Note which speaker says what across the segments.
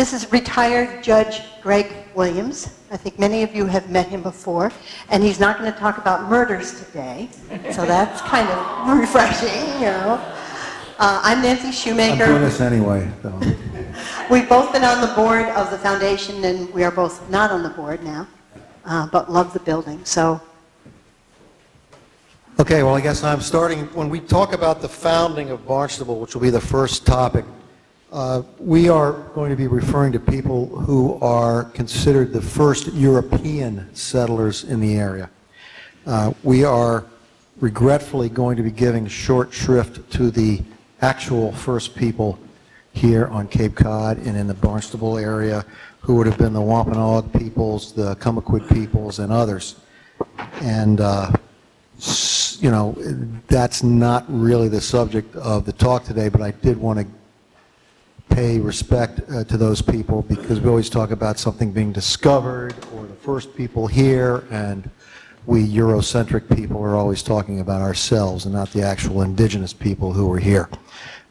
Speaker 1: This is retired Judge Greg Williams. I think many of you have met him before, and he's not going to talk about murders today, so that's kind of refreshing, you know. I'm Nancy Shoemaker.
Speaker 2: I'm doing this anyway, though.
Speaker 1: We've both been on the board of the foundation, and we are both not on the board now, but love the building, so.
Speaker 2: Okay, well, I guess I'm starting. When we talk about the founding of Barnstable, which will be the first topic, we are going to be referring to people who are considered the first European settlers in the area. We are regretfully going to be giving short shrift to the actual first people here on Cape Cod and in the Barnstable area, who would have been the Wampanoag peoples, the Cummaquid peoples, and others. And you know, that's not really the subject of the talk today, but I did want to pay respect to those people, because we always talk about something being discovered or the first people here, and we Eurocentric people are always talking about ourselves and not the actual indigenous people who were here.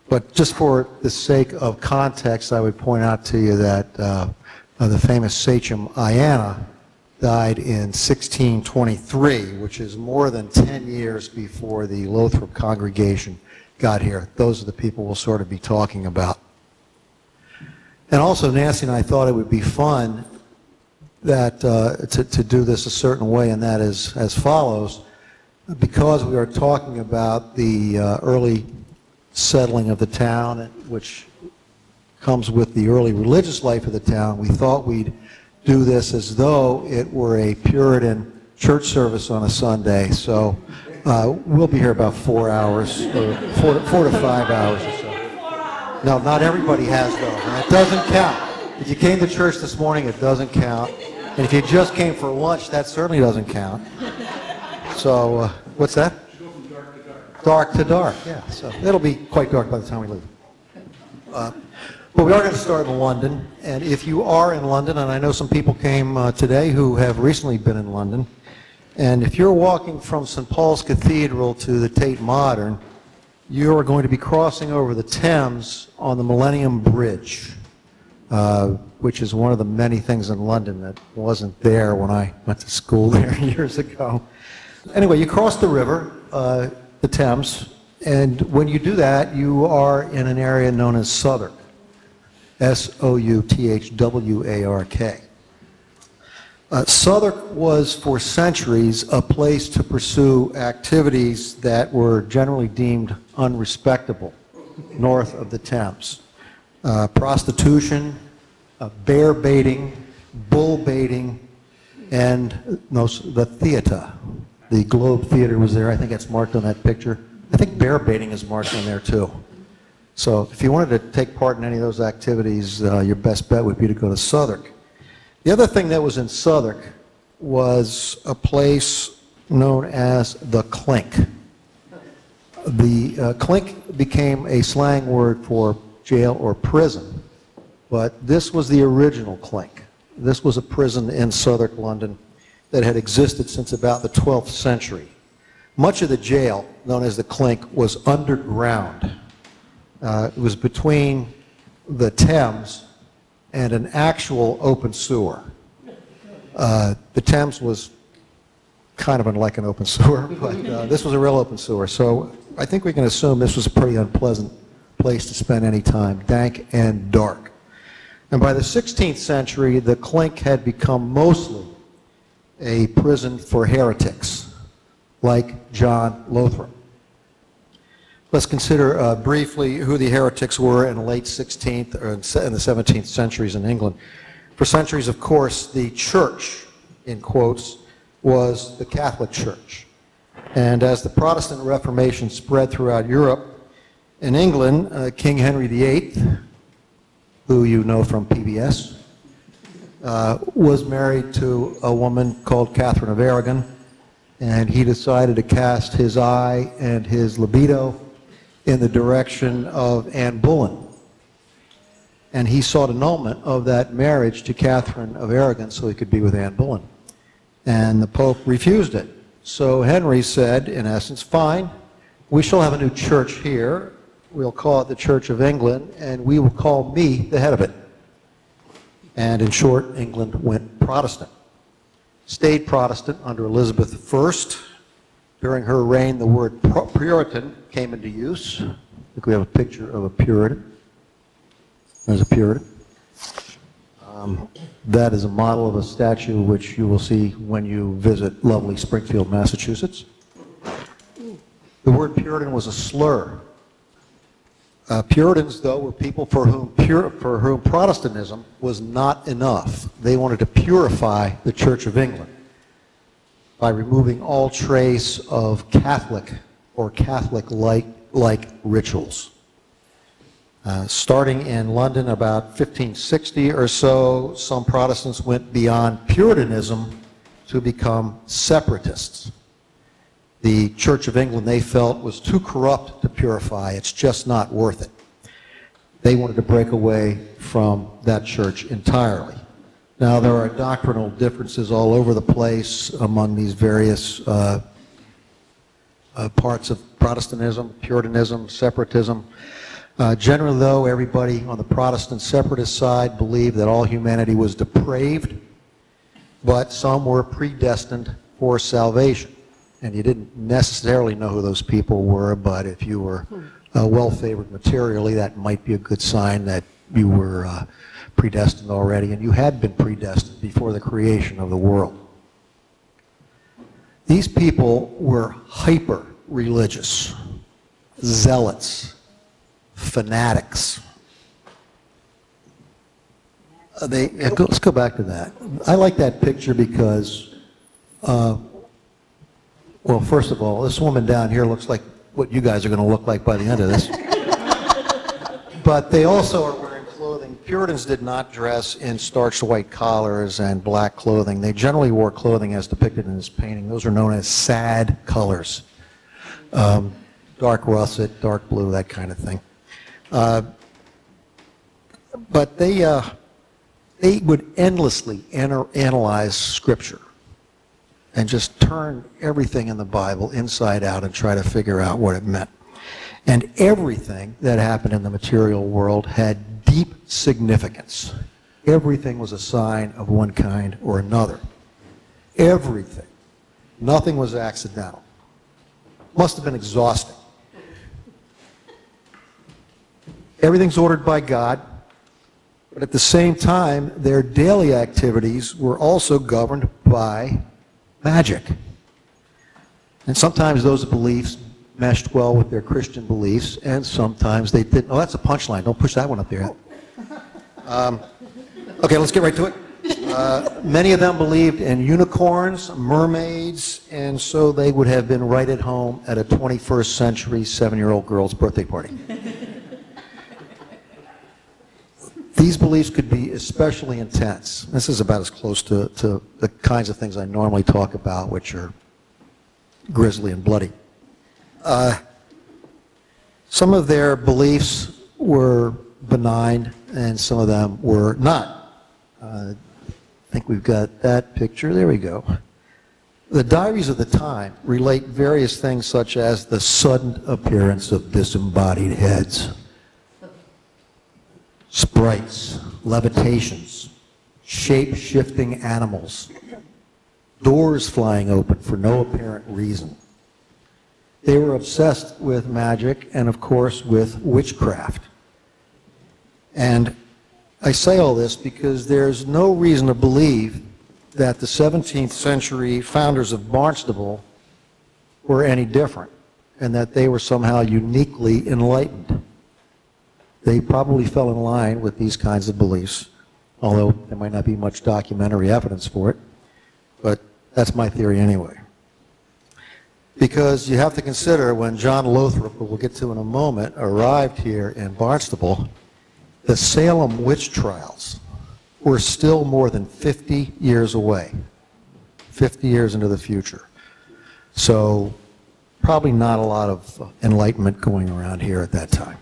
Speaker 2: But just for the sake of context, I would point out to you that the famous sachem Iana died in 1623, which is more than 10 years before the Lothrop congregation got here. Those are the people we'll sort of be talking about. And also, Nancy and I thought it would be fun that to do this a certain way, and that is as follows. Because we are talking about the early settling of the town, which comes with the early religious life of the town, we thought we'd do this as though it were a Puritan church service on a Sunday. So we'll be here about 4 hours, or 4 to 5 hours or so. No, not everybody has those, and it doesn't count. If you came to church this morning, it doesn't count. And if you just came for lunch, that certainly doesn't count. So, what's that? Go from dark to dark. Dark to dark, yeah. So it'll be quite dark by the time we leave. But we are going to start in London, and if you are in London, and I know some people came today who have recently been in London, and if you're walking from St. Paul's Cathedral to the Tate Modern, you are going to be crossing over the Thames on the Millennium Bridge, which is one of the many things in London that wasn't there when I went to school there years ago. Anyway, you cross the river, the Thames, and when you do that, you are in an area known as Southwark, S-O-U-T-H-W-A-R-K. Southwark was for centuries a place to pursue activities that were generally deemed unrespectable north of the Thames. Prostitution, bear baiting, bull baiting, and the theater. The Globe Theater was there. I think it's marked on that picture. I think bear baiting is marked on there too. So if you wanted to take part in any of those activities, your best bet would be to go to Southwark. The other thing that was in Southwark was a place known as the Clink. The Clink became a slang word for jail or prison, but this was the original Clink. This was a prison in Southwark, London, that had existed since about the 12th century. Much of the jail, known as the Clink, was underground. It was between the Thames and an actual open sewer. The Thames was kind of like an open sewer, but this was a real open sewer. So I think we can assume this was a pretty unpleasant place to spend any time, dank and dark. And by the 16th century, the Clink had become mostly a prison for heretics, like John Lothrop. Let's consider briefly who the heretics were in the late 16th or in the 17th centuries in England. For centuries, of course, the church, in quotes, was the Catholic Church. And as the Protestant Reformation spread throughout Europe, in England, King Henry VIII, who you know from PBS, was married to a woman called Catherine of Aragon, and he decided to cast his eye and his libido in the direction of Anne Boleyn. And he sought annulment of that marriage to Catherine of Aragon so he could be with Anne Boleyn. And the Pope refused it. So Henry said, in essence, fine, we shall have a new church here. We'll call it the Church of England, and we will call me the head of it. And in short, England went Protestant. Stayed Protestant under Elizabeth I. During her reign, the word Puritan came into use. I think we have a picture of a Puritan. There's a Puritan. That is a model of a statue which you will see when you visit lovely Springfield, Massachusetts. The word Puritan was a slur. Puritans, though, were people for whom Protestantism was not enough. They wanted to purify the Church of England by removing all trace of Catholic or Catholic-like rituals. Starting in London about 1560 or so, some Protestants went beyond Puritanism to become separatists. The Church of England, they felt, was too corrupt to purify. It's just not worth it. They wanted to break away from that church entirely. Now, there are doctrinal differences all over the place among these various parts of Protestantism, Puritanism, separatism. Generally, though, everybody on the Protestant separatist side believed that all humanity was depraved, but some were predestined for salvation. And you didn't necessarily know who those people were, but if you were well-favored materially, that might be a good sign that you were predestined already, and you had been predestined before the creation of the world. These people were hyper-religious, zealots, fanatics. Let's go back to that. I like that picture because, well, first of all, this woman down here looks like what you guys are going to look like by the end of this. But they also are wearing clothing. Puritans did not dress in starched white collars and black clothing. They generally wore clothing as depicted in this painting. Those are known as sad colors. Dark russet, dark blue, that kind of thing. But they would endlessly analyze Scripture and just turn everything in the Bible inside out and try to figure out what it meant. And everything that happened in the material world had deep significance. Everything was a sign of one kind or another. Everything. Nothing was accidental. Must have been exhausting. Everything's ordered by God, but at the same time, their daily activities were also governed by magic. And sometimes those beliefs meshed well with their Christian beliefs, and sometimes they didn't. Oh, that's a punchline. Don't push that one up there. Okay, let's get right to it. Many of them believed in unicorns, mermaids, and so they would have been right at home at a 21st century 7-year-old girl's birthday party. These beliefs could be especially intense. This is about as close to the kinds of things I normally talk about, which are grisly and bloody. Some of their beliefs were benign, and some of them were not. I think we've got that picture. There we go. The diaries of the time relate various things such as the sudden appearance of disembodied heads, sprites, levitations, shape-shifting animals, doors flying open for no apparent reason. They were obsessed with magic and, of course, with witchcraft. And I say all this because there's no reason to believe that the 17th century founders of Barnstable were any different and that they were somehow uniquely enlightened. They probably fell in line with these kinds of beliefs, although there might not be much documentary evidence for it, but that's my theory anyway. Because you have to consider when John Lothrop, who we'll get to in a moment, arrived here in Barnstable, the Salem witch trials were still more than 50 years away, 50 years into the future. So probably not a lot of enlightenment going around here at that time.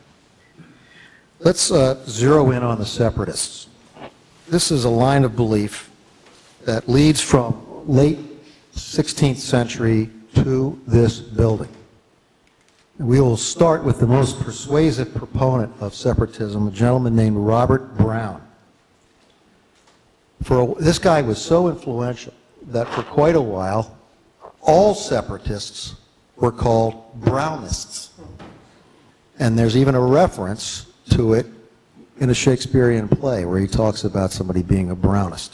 Speaker 2: Let's zero in on the separatists. This is a line of belief that leads from late 16th century to this building. We will start with the most persuasive proponent of separatism, a gentleman named Robert Brown. This guy was so influential that for quite a while, all separatists were called Brownists. And there's even a reference to it in a Shakespearean play where he talks about somebody being a Brownist.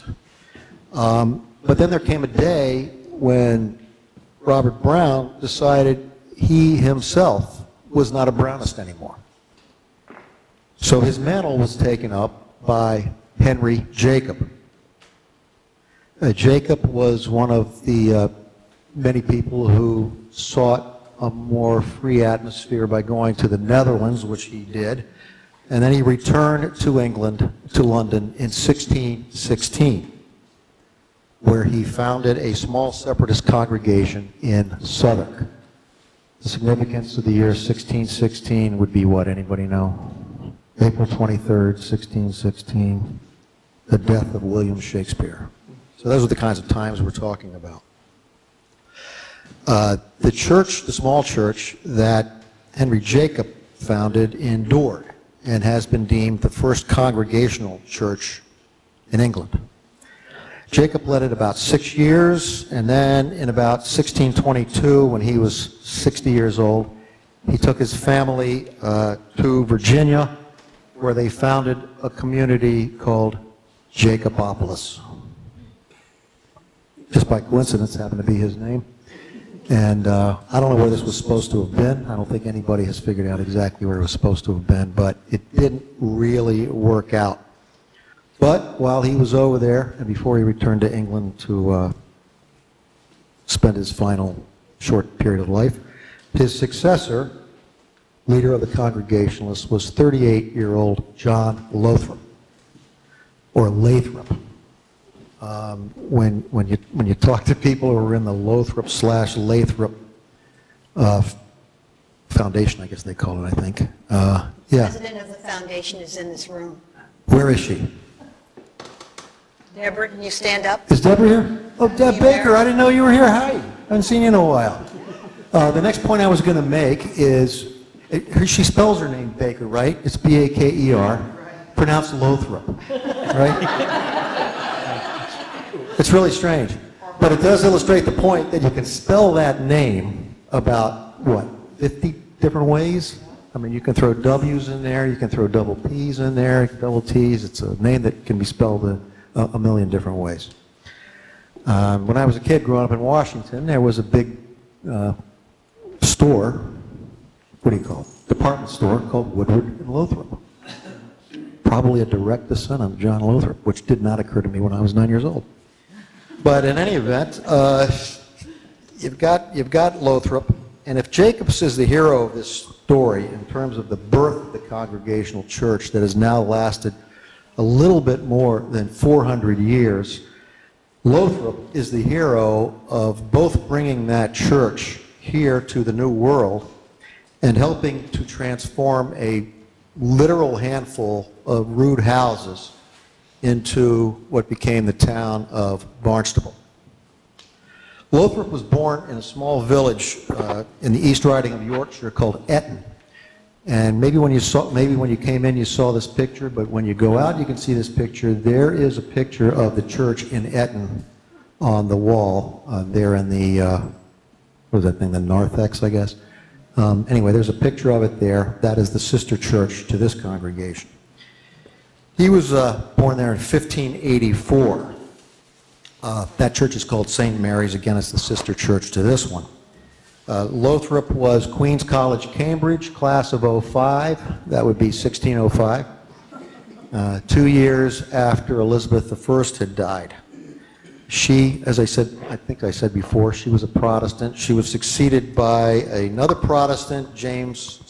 Speaker 2: But then there came a day when Robert Brown decided he himself was not a Brownist anymore. So his mantle was taken up by Henry Jacob. Jacob was one of the many people who sought a more free atmosphere by going to the Netherlands, which he did, and then he returned to England, to London, in 1616, where he founded a small separatist congregation in Southwark. The significance of the year 1616 would be what? Anybody know? April 23rd, 1616, the death of William Shakespeare. So those are the kinds of times we're talking about. The church, the small church that Henry Jacob founded, endured and has been deemed the first congregational church in England. Jacob led it about 6 years, and then in about 1622, when he was 60 years old, he took his family to Virginia, where they founded a community called Jacobopolis. Just by coincidence, happened to be his name. And I don't know where this was supposed to have been. I don't think anybody has figured out exactly where it was supposed to have been, but it didn't really work out. But while he was over there, and before he returned to England to spend his final short period of life, his successor, leader of the Congregationalists, was 38-year-old John Lothrop, or Lathrop. When you talk to people who are in the Lothrop/Lathrop foundation, I guess they call it, I think.
Speaker 3: The
Speaker 2: Yeah.
Speaker 3: president of the foundation is in this room.
Speaker 2: Where is she?
Speaker 3: Deborah, can you stand up?
Speaker 2: Is Deborah here? Oh, Deb
Speaker 3: You
Speaker 2: Baker,
Speaker 3: there?
Speaker 2: I didn't know you were here. Hi. I haven't seen you in a while. The next point I was going to make is, she spells her name Baker, right? It's B-A-K-E-R, pronounced Lothrop, right? It's really strange. But it does illustrate the point that you can spell that name about, what, 50 different ways? I mean, you can throw W's in there, you can throw double P's in there, double T's. It's a name that can be spelled a million different ways. When I was a kid growing up in Washington, there was a big store, what do you call it? Department store called Woodward and Lothrop. Probably a direct descendant of John Lothrop, which did not occur to me when I was 9 years old. But in any event, you've got Lothrop, and if Jacobs is the hero of this story in terms of the birth of the Congregational Church that has now lasted a little bit more than 400 years, Lothrop is the hero of both bringing that church here to the New World and helping to transform a literal handful of rude houses into what became the town of Barnstable. Lothrop was born in a small village in the East Riding of Yorkshire called Eton. And maybe when you came in you saw this picture, but when you go out you can see this picture. There is a picture of the church in Eton on the wall there in the, what was that thing, the narthex, I guess. Anyway, there's a picture of it there. That is the sister church to this congregation. He was born there in 1584. That church is called St. Mary's. Again, it's the sister church to this one. Lothrop was Queen's College, Cambridge, class of 05. That would be 1605. 2 years after Elizabeth I had died. She, as I said, I think I said before, she was a Protestant. She was succeeded by another Protestant, James,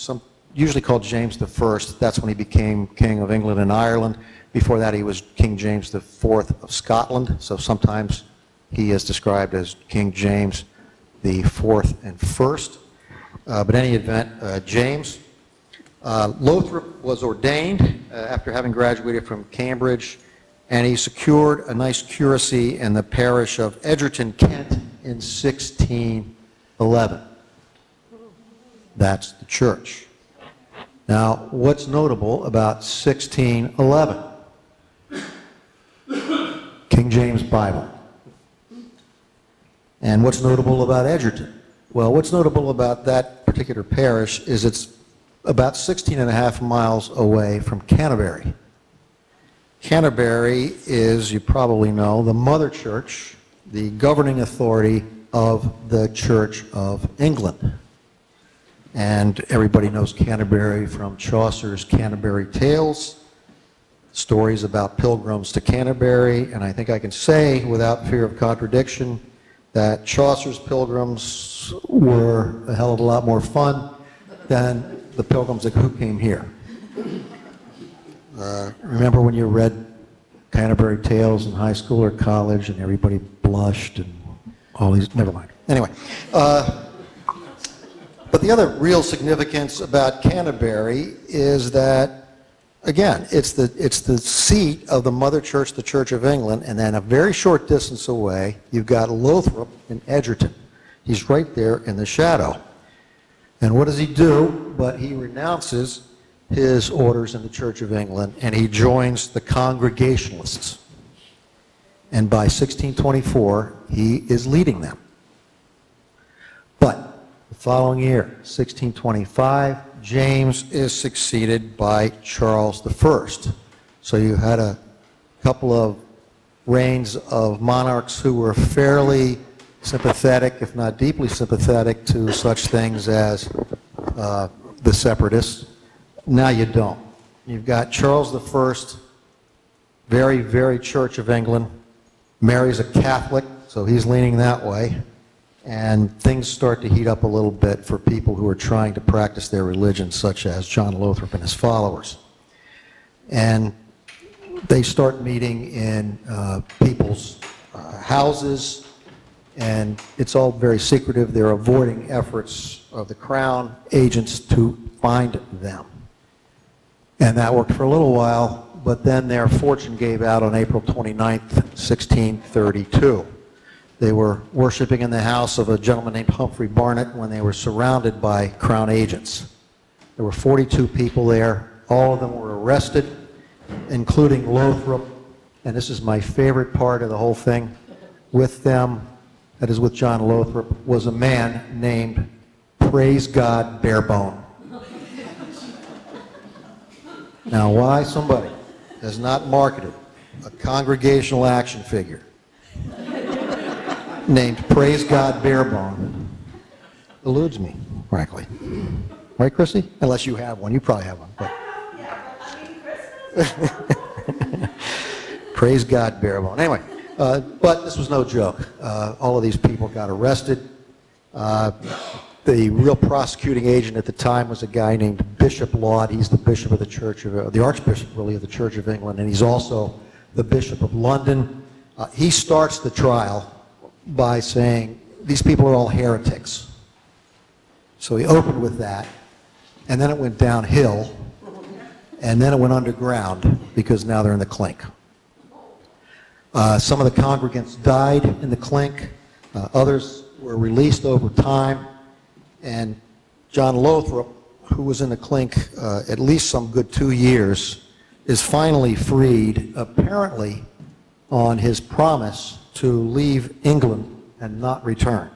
Speaker 2: usually called James I. That's when he became King of England and Ireland. Before that, he was King James IV of Scotland. So sometimes he is described as King James the Fourth and First. But in any event, James. Lothrop was ordained after having graduated from Cambridge, and he secured a nice curacy in the parish of Edgerton, Kent in 1611. That's the church. Now, what's notable about 1611? King James Bible. And what's notable about Edgerton? Well, what's notable about that particular parish is it's about 16 and a half miles away from Canterbury. Canterbury is, you probably know, the mother church, the governing authority of the Church of England. And everybody knows Canterbury from Chaucer's Canterbury Tales, stories about pilgrims to Canterbury, and I think I can say, without fear of contradiction, that Chaucer's pilgrims were a hell of a lot more fun than the pilgrims who came here. Remember when you read Canterbury Tales in high school or college and everybody blushed and all these, never mind. Anyway, but the other real significance about Canterbury is that, again, it's the seat of the mother church, the Church of England, and then a very short distance away, you've got Lothrop in Edgerton. He's right there in the shadow. And what does he do? But he renounces his orders in the Church of England, and he joins the Congregationalists. And by 1624, he is leading them. But the following year, 1625, James is succeeded by Charles I. So you had a couple of reigns of monarchs who were fairly sympathetic, if not deeply sympathetic, to such things as the separatists. Now you don't. You've got Charles I, very, very Church of England, marries a Catholic, so he's leaning that way. And things start to heat up a little bit for people who are trying to practice their religion, such as John Lothrop and his followers. And they start meeting in people's houses, and it's all very secretive. They're avoiding efforts of the Crown agents to find them. And that worked for a little while, but then their fortune gave out on April 29th, 1632. They were worshiping in the house of a gentleman named Humphrey Barnett when they were surrounded by Crown agents. There were 42 people there. All of them were arrested, including Lothrop. And this is my favorite part of the whole thing. With them, that is with John Lothrop, was a man named, praise God, Barebone. Now, why somebody has not marketed a congregational action figure named Praise God Barebone eludes me, frankly. Right, Christy? Unless you have one. You probably have one. But. Yeah, Praise God Barebone. Anyway, but this was no joke. All of these people got arrested. The real prosecuting agent at the time was a guy named Bishop Laud. He's the bishop of the Church of, the Archbishop really of the Church of England, and he's also the Bishop of London. He starts the trial by saying, these people are all heretics. So he opened with that, and then it went downhill, and then it went underground, because now they're in the clink. Some of the congregants died in the clink. Others were released over time, and John Lothrop, who was in the clink at least some good 2 years, is finally freed, apparently on his promise to leave England and not return.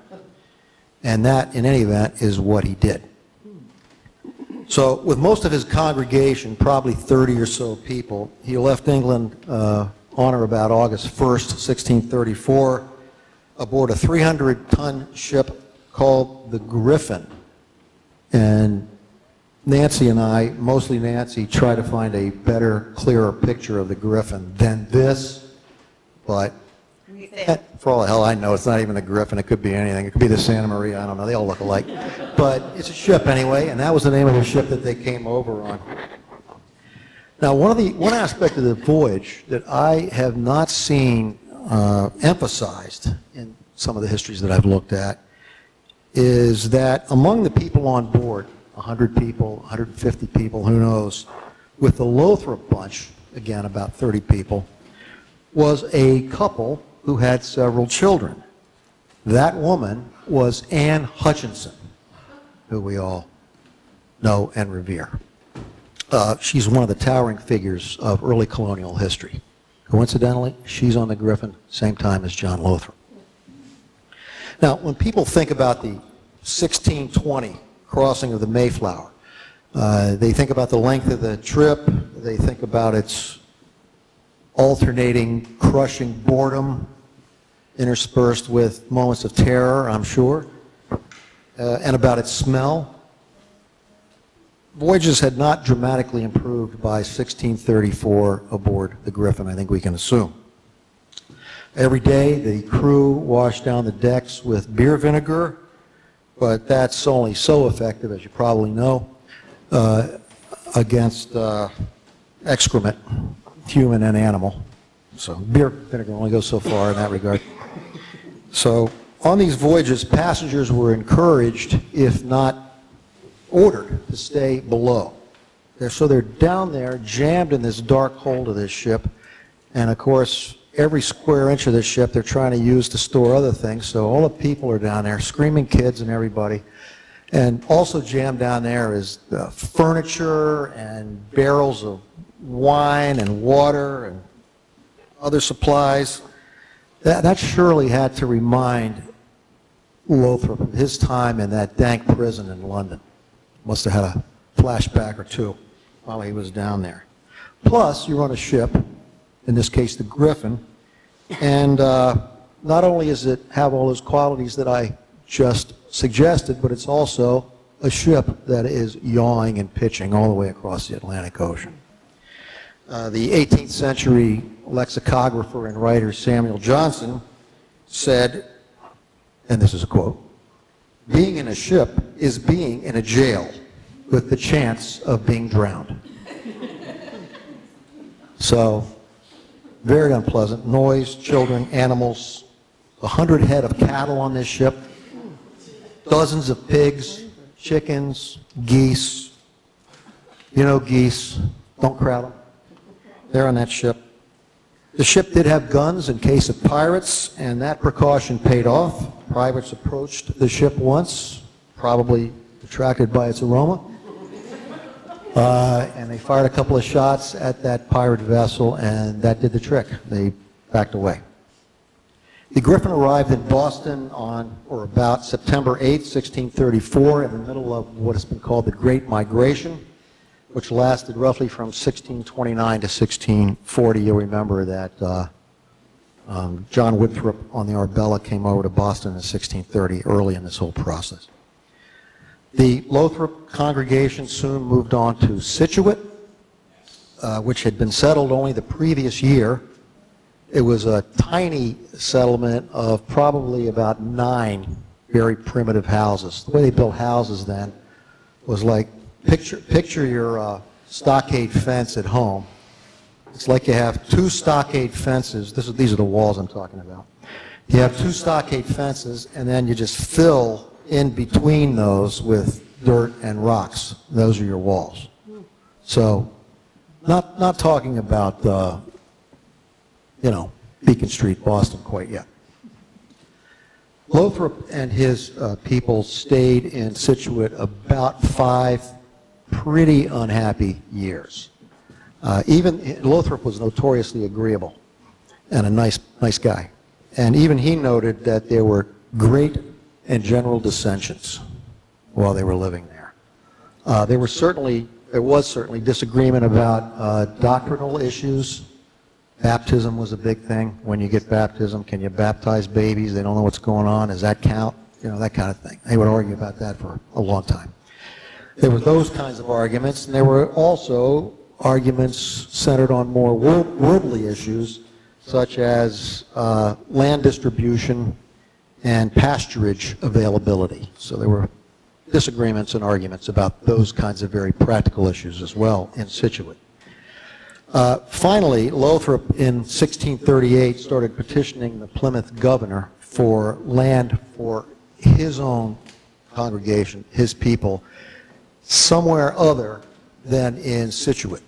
Speaker 2: And that, in any event, is what he did. So with most of his congregation, probably 30 or so people, he left England on or about August 1st, 1634, aboard a 300-ton ship called the Griffin. And Nancy and I, mostly Nancy, try to find a better, clearer picture of the Griffin than this, but for all the hell I know, it's not even the Griffin. It could be anything. It could be the Santa Maria. I don't know. They all look alike. But it's a ship anyway, and that was the name of the ship that they came over on. Now, one aspect of the voyage that I have not seen emphasized in some of the histories that I've looked at is that among the people on board, 100 people, 150 people, who knows, with the Lothrop bunch, again about 30 people, was a couple who had several children. That woman was Anne Hutchinson, who we all know and revere. She's one of the towering figures of early colonial history. Coincidentally, she's on the Griffin same time as John Lothrop. Now, when people think about the 1620 crossing of the Mayflower, they think about the length of the trip, they think about its alternating, crushing boredom, interspersed with moments of terror, I'm sure, and about its smell. Voyages had not dramatically improved by 1634 aboard the Griffin, I think we can assume. Every day, the crew washed down the decks with beer vinegar, but that's only so effective, as you probably know, against excrement, human and animal. So beer vinegar only goes so far in that regard. So on these voyages, passengers were encouraged, if not ordered, to stay below. So they're down there, jammed in this dark hold of this ship, and of course, every square inch of this ship they're trying to use to store other things, so all the people are down there, screaming kids and everybody. And also jammed down there is the furniture and barrels of wine and water and other supplies. That surely had to remind Lothrop of his time in that dank prison in London. Must have had a flashback or two while he was down there. Plus, you're on a ship, in this case the Griffin, and not only does it have all those qualities that I just suggested, but it's also a ship that is yawing and pitching all the way across the Atlantic Ocean. The 18th century lexicographer and writer Samuel Johnson said, and this is a quote, "Being in a ship is being in a jail with the chance of being drowned." So, very unpleasant. Noise, children, animals, 100 head of cattle on this ship, dozens of pigs, chickens, geese. You know geese, don't crowd them. They're on that ship. The ship did have guns in case of pirates, and that precaution paid off. Privates approached the ship once, probably attracted by its aroma, and they fired a couple of shots at that pirate vessel, and that did the trick. They backed away. The Griffin arrived in Boston on or about September 8, 1634, in the middle of what has been called the Great Migration, which lasted roughly from 1629 to 1640. You'll remember that John Winthrop on the Arbella came over to Boston in 1630, early in this whole process. The Lothrop congregation soon moved on to Scituate, which had been settled only the previous year. It was a tiny settlement of probably about 9 very primitive houses. The way they built houses then was like, picture your stockade fence at home. It's like you have 2 stockade fences. These are the walls I'm talking about. You have 2 stockade fences, and then you just fill in between those with dirt and rocks. Those are your walls. So, not talking about Beacon Street, Boston quite yet. Lothrop and his people stayed in Scituate about 5 pretty unhappy years. Even Lothrop was notoriously agreeable and a nice guy. And even he noted that there were great and general dissensions while they were living there. There was certainly disagreement about doctrinal issues. Baptism was a big thing. When you get baptism, can you baptize babies? They don't know what's going on. Does that count? That kind of thing. They would argue about that for a long time. There were those kinds of arguments, and there were also arguments centered on more worldly issues, such as land distribution and pasturage availability. So there were disagreements and arguments about those kinds of very practical issues as well in Scituate. Finally, Lothrop in 1638 started petitioning the Plymouth governor for land for his own congregation, his people, somewhere other than in Scituate.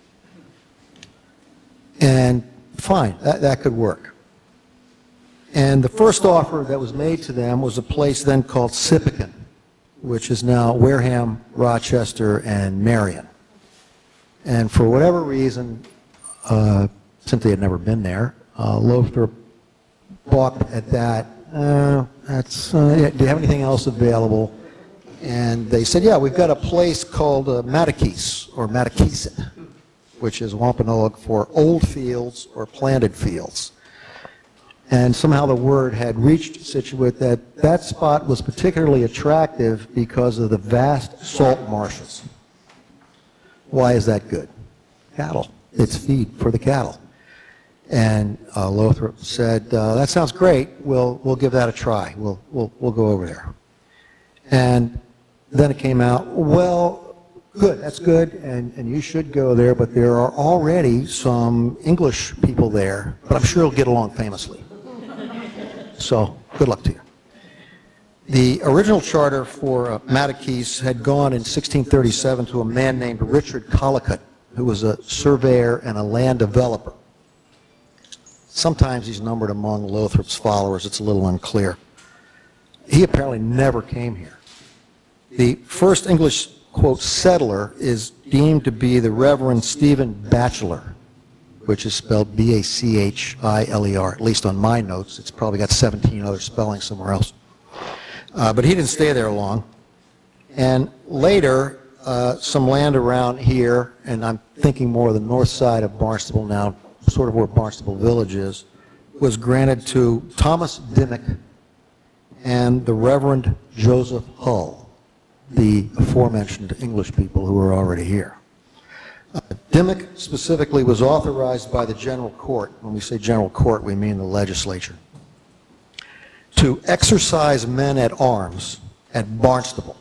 Speaker 2: And fine, that could work. And the first offer that was made to them was a place then called Sippican, which is now Wareham, Rochester, and Marion. And for whatever reason, since they had never been there. Lothrop balked at that. Do you have anything else available? And they said, yeah, we've got a place called Matakese, or Matakese, which is Wampanoag for old fields or planted fields. And somehow the word had reached Scituate that that spot was particularly attractive because of the vast salt marshes. Why is that good? Cattle. It's feed for the cattle. And Lothrop said, that sounds great. We'll give that a try. We'll go over there. And then it came out, well, good, that's good, and you should go there, but there are already some English people there, but I'm sure you'll get along famously. So, good luck to you. The original charter for Matakese had gone in 1637 to a man named Richard Collicutt, who was a surveyor and a land developer. Sometimes he's numbered among Lothrop's followers. It's a little unclear. He apparently never came here. The first English, quote, settler is deemed to be the Reverend Stephen Batchelor, which is spelled B-A-C-H-I-L-E-R. At least on my notes. It's probably got 17 other spellings somewhere else. But he didn't stay there long. And later, some land around here, and I'm thinking more of the north side of Barnstable now, sort of where Barnstable Village is, was granted to Thomas Dimmick and the Reverend Joseph Hull, the aforementioned English people who were already here. Dimmick specifically was authorized by the General Court. When we say General Court, we mean the legislature, to exercise men at arms at Barnstable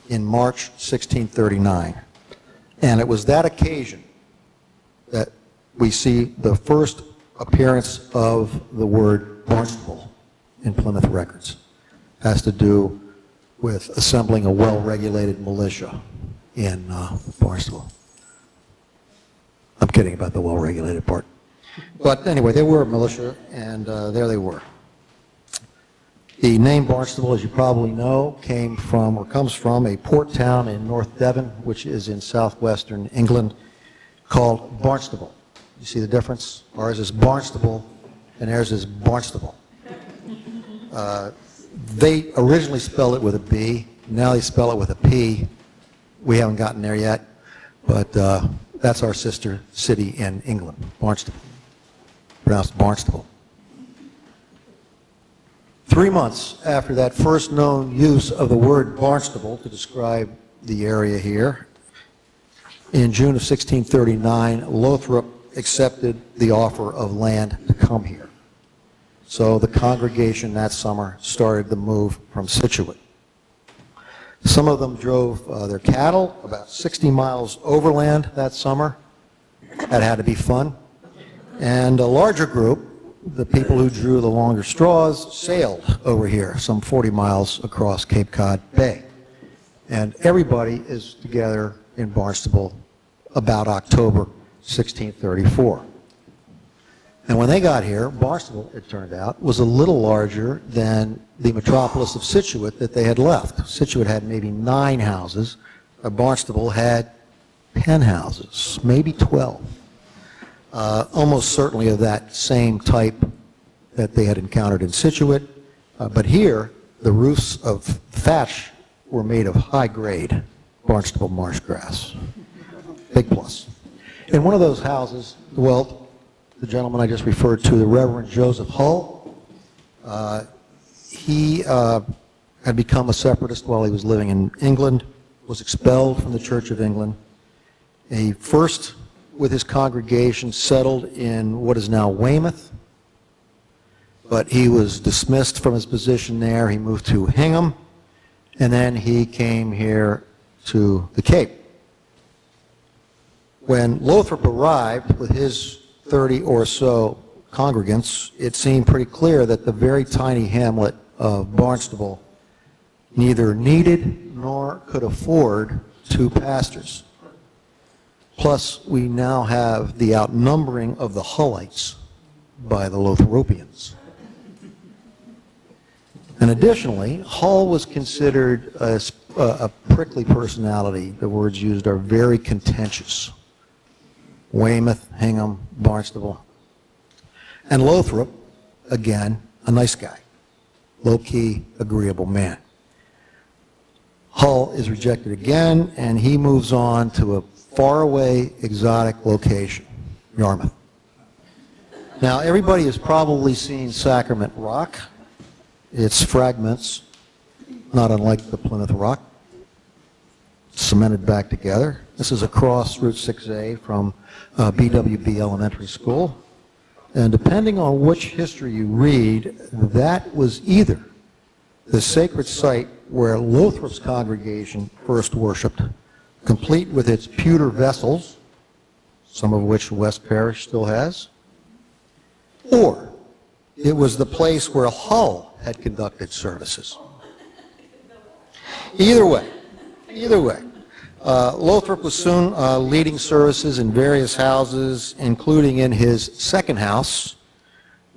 Speaker 2: in March 1639. And it was that occasion that we see the first appearance of the word Barnstable in Plymouth records. It has to do with assembling a well-regulated militia in Barnstable. I'm kidding about the well-regulated part. But anyway, they were a militia, and there they were. The name Barnstable, as you probably know, came from, or comes from, a port town in North Devon, which is in southwestern England, called Barnstable. You see the difference? Ours is Barnstable, and theirs is Barnstable. They originally spelled it with a B. Now they spell it with a P. We haven't gotten there yet, but that's our sister city in England, Barnstable, pronounced Barnstable. 3 months after that first known use of the word Barnstable to describe the area here, in June of 1639, Lothrop accepted the offer of land to come here. So the congregation that summer started the move from Scituate. Some of them drove their cattle about 60 miles overland that summer. That had to be fun. And a larger group, the people who drew the longer straws, sailed over here some 40 miles across Cape Cod Bay. And everybody is together in Barnstable about October 1634. And when they got here, Barnstable, it turned out, was a little larger than the metropolis of Scituate that they had left. Scituate had maybe 9 houses. Barnstable had 10 houses, maybe 12. Almost certainly of that same type that they had encountered in Scituate. But here, the roofs of thatch were made of high-grade Barnstable marsh grass. Big plus. In one of those houses dwelt the gentleman I just referred to, the Reverend Joseph Hull. He had become a separatist while he was living in England, was expelled from the Church of England. He first, with his congregation, settled in what is now Weymouth, but he was dismissed from his position there. He moved to Hingham, and then he came here to the Cape. When Lothrop arrived with his 30 or so congregants, it seemed pretty clear that the very tiny hamlet of Barnstable neither needed nor could afford 2 pastors. Plus, we now have the outnumbering of the Hullites by the Lothropians. And additionally, Hull was considered a prickly personality. The words used are very contentious. Weymouth, Hingham, Barnstable. And Lothrop, again, a nice guy, low-key, agreeable man. Hull is rejected again, and he moves on to a faraway, exotic location, Yarmouth. Now, everybody has probably seen Sacrament Rock. It's fragments, not unlike the Plymouth Rock, cemented back together. This is across Route 6A from BWB Elementary School. And depending on which history you read, that was either the sacred site where Lothrop's congregation first worshipped, complete with its pewter vessels, some of which West Parish still has, or it was the place where Hull had conducted services. Either way, Lothrop was soon leading services in various houses, including in his second house,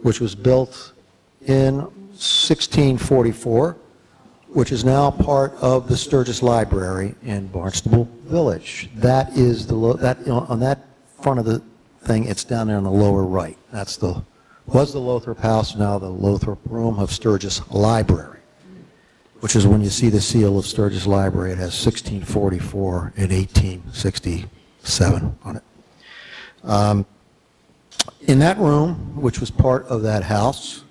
Speaker 2: which was built in 1644, which is now part of the Sturgis Library in Barnstable Village. That is on that front of the thing, it's down there on the lower right. Was the Lothrop House, now the Lothrop Room of Sturgis Library, which is when you see the seal of Sturgis Library, it has 1644 and 1867 on it. In that room, which was part of that house,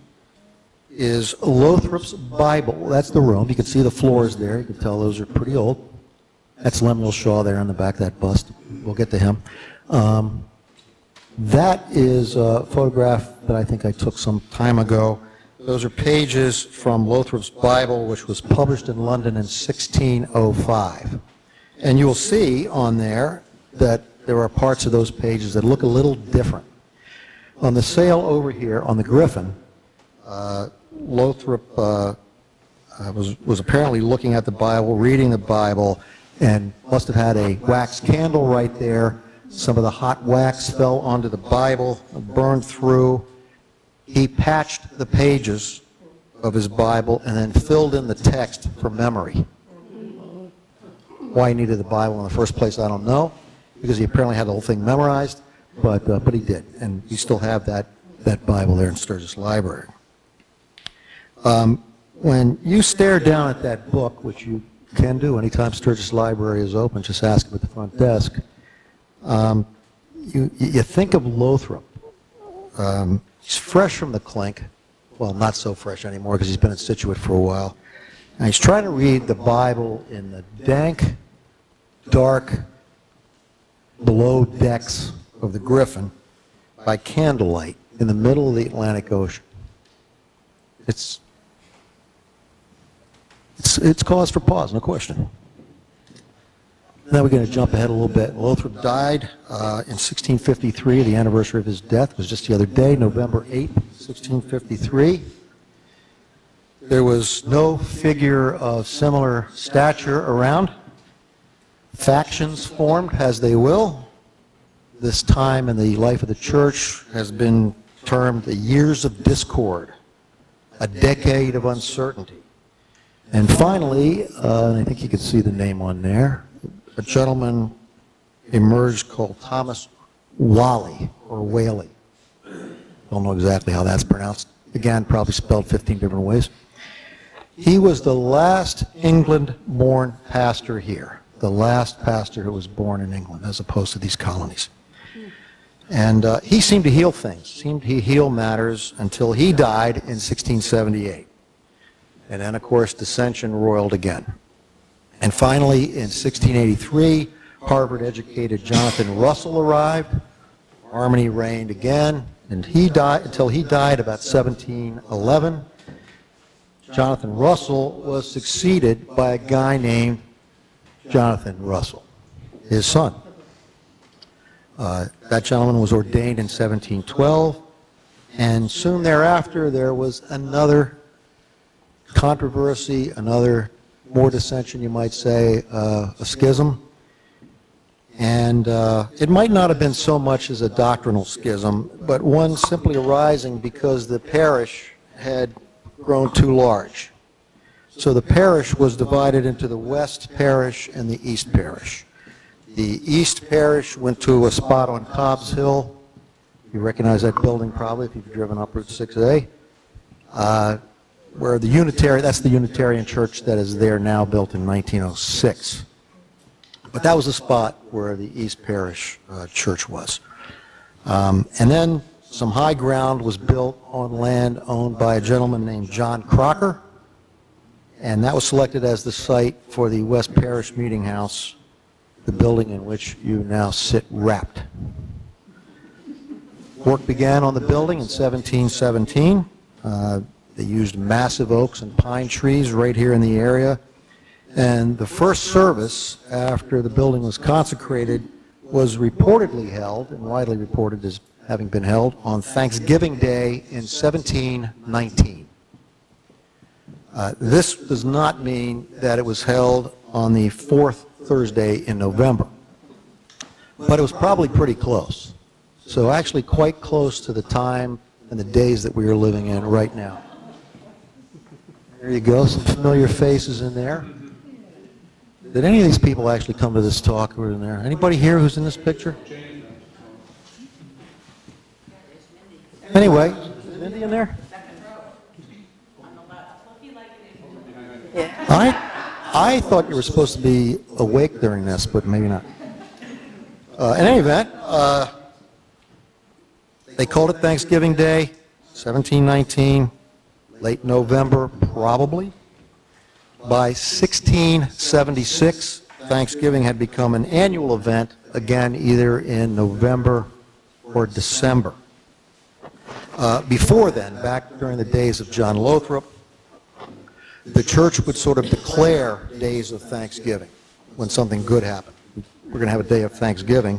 Speaker 2: is Lothrop's Bible. That's the room. You can see the floors there. You can tell those are pretty old. That's Lemuel Shaw there in the back of that bust. We'll get to him. That is a photograph that I think I took some time ago. Those are pages from Lothrop's Bible, which was published in London in 1605. And you'll see on there that there are parts of those pages that look a little different. On the sail over here, on the Griffin, Lothrop was apparently looking at the Bible, reading the Bible, and must have had a wax candle right there. Some of the hot wax fell onto the Bible, burned through. He patched the pages of his Bible and then filled in the text from memory. Why he needed the Bible in the first place, I don't know, because he apparently had the whole thing memorized, but he did, and you still have that Bible there in Sturgis Library. When you stare down at that book, which you can do anytime Sturgis Library is open, just ask him at the front desk, you think of Lothrop. He's fresh from the clink. Well, not so fresh anymore because he's been in Scituate for a while. And he's trying to read the Bible in the dank, dark, below decks of the Griffin by candlelight in the middle of the Atlantic Ocean. It's cause for pause, no question. Now we're going to jump ahead a little bit. Lothrop died in 1653. The anniversary of his death was just the other day, November 8th, 1653. There was no figure of similar stature around. Factions formed as they will. This time in the life of the church has been termed the years of discord, a decade of uncertainty. And finally, I think you can see the name on there, a gentleman emerged called Thomas Whalley, or Whaley. Don't know exactly how that's pronounced. Again, probably spelled 15 different ways. He was the last England-born pastor here, the last pastor who was born in England, as opposed to these colonies. And he seemed to heal things, seemed to heal matters until he died in 1678. And then, of course, dissension roiled again. And finally, in 1683, Harvard-educated Jonathan Russell arrived. Harmony reigned again, and he died until he died about 1711. Jonathan Russell was succeeded by a guy named Jonathan Russell, his son. That gentleman was ordained in 1712, and soon thereafter there was another controversy, another more dissension, you might say, a schism. And it might not have been so much as a doctrinal schism, but one simply arising because the parish had grown too large. So the parish was divided into the West Parish and the East Parish. The East Parish went to a spot on Cobb's Hill. You recognize that building probably if you've driven up Route 6A. Where the that's the Unitarian church that is there now, built in 1906. But that was the spot where the East Parish church was. And then some high ground was built on land owned by a gentleman named John Crocker, and that was selected as the site for the West Parish Meetinghouse, the building in which you now sit wrapped. Work began on the building in 1717. They used massive oaks and pine trees right here in the area. And the first service after the building was consecrated was reportedly held, and widely reported as having been held, on Thanksgiving Day in 1719. This does not mean that it was held on the fourth Thursday in November, but it was probably pretty close. So actually quite close to the time and the days that we are living in right now. There you go, some familiar faces in there. Did any of these people actually come to this talk who were in there? Anybody here who's in this picture? Anyway, is Mindy in there? I thought you were supposed to be awake during this, but maybe not. In any event, they called it Thanksgiving Day, 1719, late November, probably. By 1676, Thanksgiving had become an annual event, again, either in November or December. Before then, back during the days of John Lothrop, the church would sort of declare days of Thanksgiving when something good happened. We're going to have a day of Thanksgiving,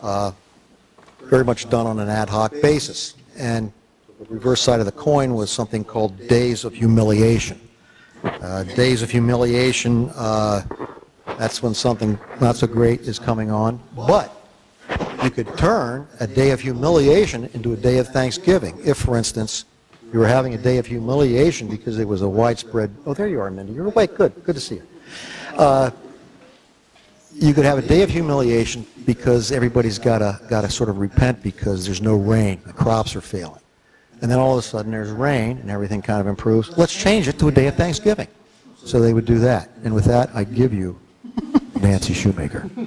Speaker 2: very much done on an ad hoc basis. And the reverse side of the coin was something called days of humiliation. Days of humiliation, that's when something not so great is coming on. But you could turn a day of humiliation into a day of Thanksgiving. If, for instance, you were having a day of humiliation because there was a widespread, oh, there you are, Mindy, you're awake, good to see you. You could have a day of humiliation because everybody's got to sort of repent because there's no rain, the crops are failing. And then all of a sudden there's rain and everything kind of improves. Let's change it to a day of Thanksgiving. So they would do that. And with that, I give you Nancy Shoemaker. You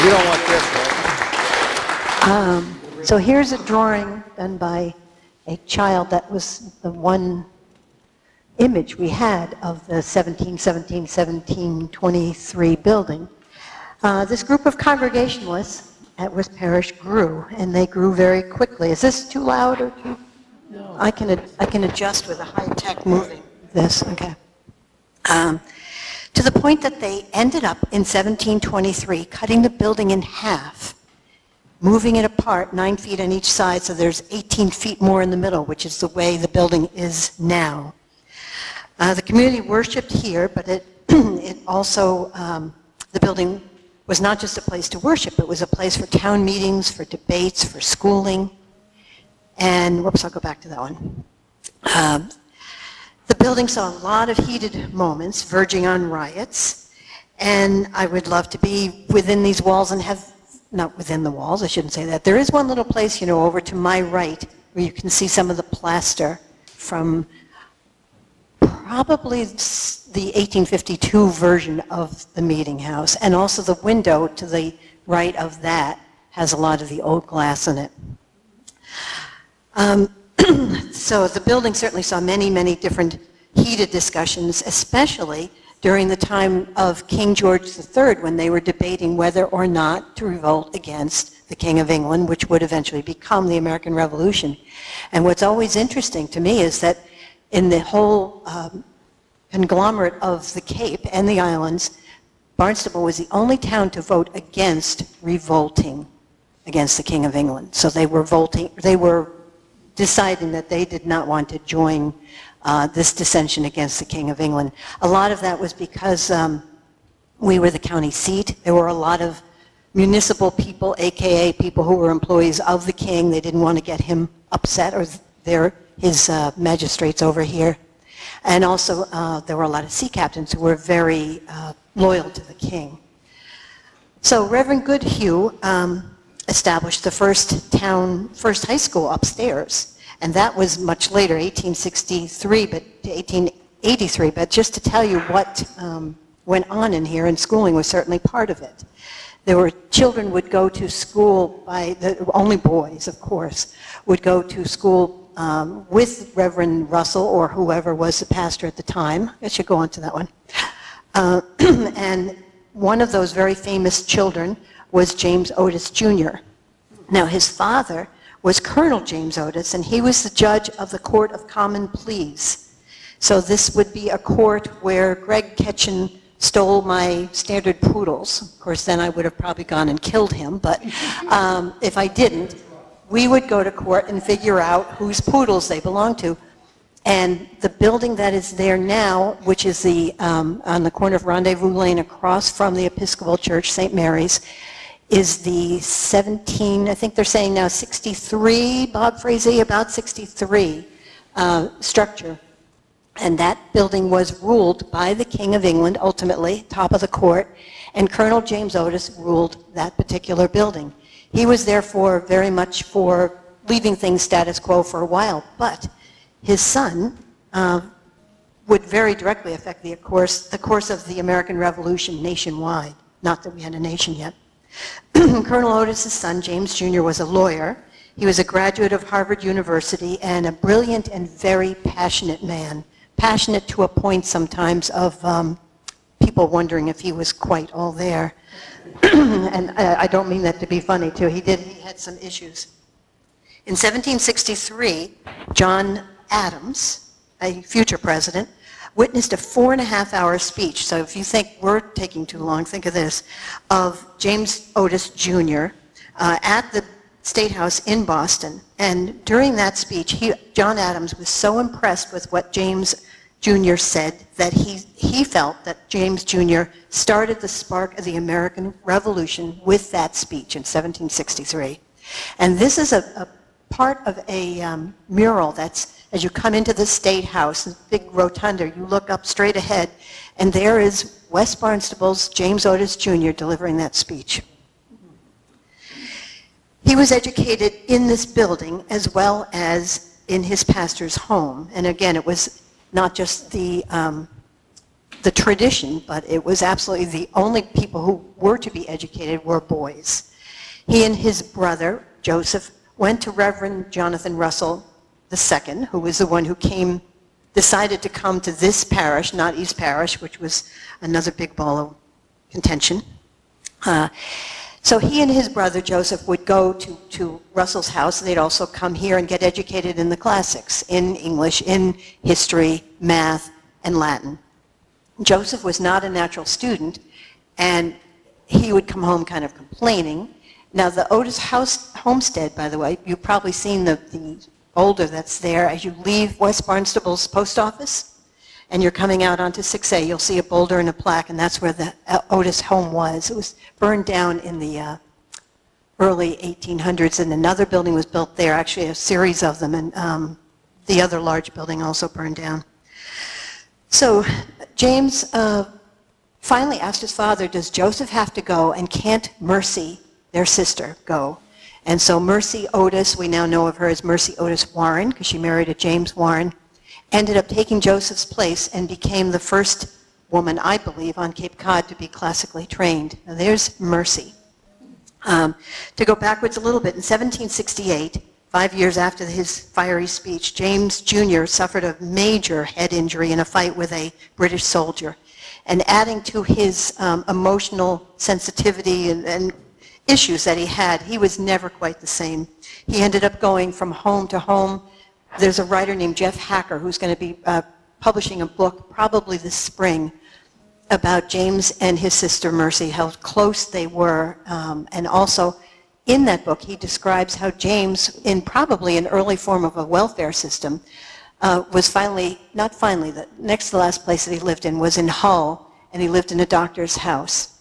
Speaker 2: don't want this, right?
Speaker 1: So here's a drawing done by a child. That was the one image we had of the 1723 building. This group of Congregationalists at West Parish grew, and they grew very quickly. Is this too loud or too? No. I can adjust with a high-tech moving this. Okay. To the point that they ended up in 1723 cutting the building in half, moving it apart 9 feet on each side, so there's 18 feet more in the middle, which is the way the building is now. The community worshipped here, but it also, the building was not just a place to worship, it was a place for town meetings, for debates, for schooling. And, whoops, I'll go back to that one. The building saw a lot of heated moments, verging on riots, and I would love to be within these walls and have, not within the walls, I shouldn't say that. There is one little place, over to my right, where you can see some of the plaster from probably the 1852 version of the Meetinghouse, and also the window to the right of that has a lot of the old glass in it. So the building certainly saw many, many different heated discussions, especially during the time of King George III, when they were debating whether or not to revolt against the King of England, which would eventually become the American Revolution. And what's always interesting to me is that in the whole conglomerate of the Cape and the islands, Barnstable was the only town to vote against revolting against the King of England. So they were deciding that they did not want to join this dissension against the King of England. A lot of that was because we were the county seat. There were a lot of municipal people, AKA people who were employees of the king. They didn't want to get him upset, or his magistrates over here. And also, there were a lot of sea captains who were very loyal to the king. So Reverend Goodhue established the first high school upstairs, and that was much later, 1863, but 1883. But just to tell you what went on in here, and schooling was certainly part of it. There were children would go to school only boys, of course, would go to school with Reverend Russell or whoever was the pastor at the time. I should go on to that one. And one of those very famous children was James Otis Jr. Now, his father was Colonel James Otis, and he was the judge of the Court of Common Pleas. So this would be a court where Greg Ketchen stole my standard poodles. Of course, then I would have probably gone and killed him, but if I didn't, we would go to court and figure out whose poodles they belonged to. And the building that is there now, which is on the corner of Rendezvous Lane across from the Episcopal Church, St. Mary's, is the I think they're saying now 63, Bob Frazee, about 63 structure. And that building was ruled by the King of England, ultimately, top of the court, and Colonel James Otis ruled that particular building. He was therefore very much for leaving things status quo for a while, but his son would very directly affect the course of the American Revolution nationwide. Not that we had a nation yet. Colonel Otis's son, James Jr., was a lawyer. He was a graduate of Harvard University and a brilliant and very passionate man. Passionate to a point sometimes of people wondering if he was quite all there. And I don't mean that to be funny, too. He had some issues. In 1763, John Adams, a future president, witnessed a 4.5-hour speech. So if you think we're taking too long, think of this, of James Otis Jr. At the State House in Boston. And during that speech, John Adams was so impressed with what James Jr. said that he felt that James Jr. started the spark of the American Revolution with that speech in 1763. And this is a part of a mural that's, as you come into the State House, a big rotunda, you look up straight ahead, and there is West Barnstable's James Otis Jr. delivering that speech. He was educated in this building as well as in his pastor's home. And again, it was not just the tradition, but it was absolutely the only people who were to be educated were boys. He and his brother, Joseph, went to Reverend Jonathan Russell II, who was the one who decided to come to this parish, not East Parish, which was another big ball of contention. So he and his brother Joseph would go to Russell's house, and they'd also come here and get educated in the classics, in English, in history, math, and Latin. Joseph was not a natural student, and he would come home kind of complaining. Now, the Otis homestead, by the way, you've probably seen the boulder that's there as you leave West Barnstable's post office, and you're coming out onto 6A, you'll see a boulder and a plaque, and that's where the Otis home was. It was burned down in the early 1800s, and another building was built there, actually a series of them, and the other large building also burned down. So James finally asked his father, does Joseph have to go, and can't Mercy, their sister, go? And so Mercy Otis, we now know of her as Mercy Otis Warren, because she married a James Warren, ended up taking Joseph's place and became the first woman, I believe, on Cape Cod to be classically trained. Now there's Mercy. To go backwards a little bit, in 1768, 5 years after his fiery speech, James Jr. suffered a major head injury in a fight with a British soldier. And adding to his emotional sensitivity and issues that he had, he was never quite the same. He ended up going from home to home. There's a writer named Jeff Hacker who's going to be publishing a book probably this spring about James and his sister Mercy, how close they were. And also in that book he describes how James, in probably an early form of a welfare system, was the next to the last place that he lived in was in Hull, and he lived in a doctor's house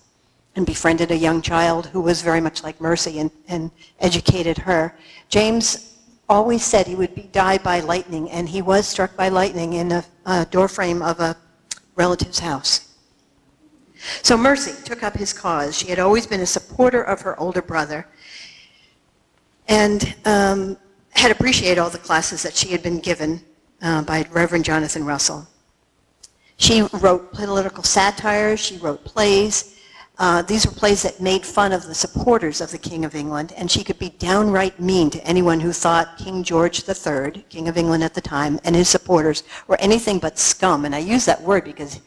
Speaker 1: and befriended a young child who was very much like Mercy and educated her. James always said he would die by lightning, and he was struck by lightning in a doorframe of a relative's house. So Mercy took up his cause. She had always been a supporter of her older brother and had appreciated all the classes that she had been given by Reverend Jonathan Russell. She wrote political satires, she wrote plays. These were plays that made fun of the supporters of the King of England, and she could be downright mean to anyone who thought King George III, King of England at the time, and his supporters were anything but scum. And I use that word because